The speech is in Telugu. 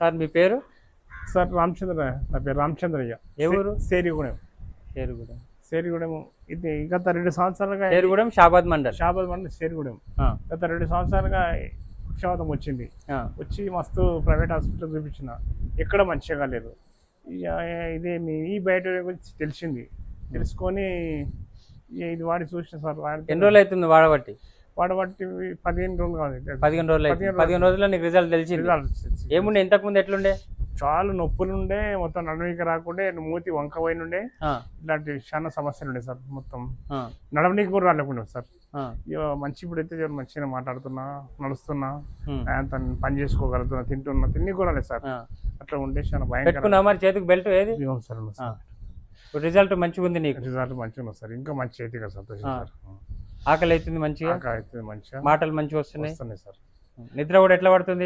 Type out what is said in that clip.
సార్ మీ పేరు? సార్ రామచంద్ర, నా పేరు రామచంద్రయ్య. ఏ ఊరు? సేరిగూడెం. షేర్గూడెం. సేరిగూడెం. ఇది గత 2 సంవత్సరాలుగా షేర్గూడెం షాబాద్ మండల్. షాబాద్ మండలం సేరిగూడెం. గత 2 సంవత్సరాలుగా పక్షవాతం వచ్చింది. వచ్చి మస్తు ప్రైవేట్ హాస్పిటల్ చూపించిన, ఎక్కడ మంచిగా లేదు. ఇదే ఈ బయట గురించి తెలిసింది. తెలుసుకొని ఇది వాడి చూసిన సార్. ఎన్ని రోజులు అవుతుంది వాడబట్టి? వాడబట్టి 15 రోజులు కాదు, 15 రోజులు. 15 రోజుల్లో నీకు రిజల్ట్ తెలిసింది. ఏముండే ఇంతకుముందు ఎట్లుండే? చాలా నొప్పులు ఉండే, మొత్తం నడవనికి రాకుండే, మూతి వంక పోయిన ఉండే, ఇలాంటి చాలా సమస్యలు ఉండే సార్. మొత్తం నడవనికి కూడా రాలేకుండా సార్. మంచి ఇప్పుడైతే మంచిగా మాట్లాడుతున్నా, నడుస్తున్నా, పని చేసుకోగలుగుతున్నా, తింటున్నా, తిని కూడా లేదు సార్. అట్లా ఉండే చాలా భయంకర. మరి చేతికి బెల్ట్ ఏది? సార్ రిజల్ట్ మంచిగా ఉంది నీకు? రిజల్ట్ మంచిగా ఉంది సార్. ఇంకా మంచి అయితే కదా సంతోషం సార్. ఆకలి అవుతుంది మంచిగా? ఆకలి అవుతుంది మంచిగా, మాటలు మంచిగా వస్తున్నాయి సార్. నిద్ర కూడా ఎట్లా పడుతుంది?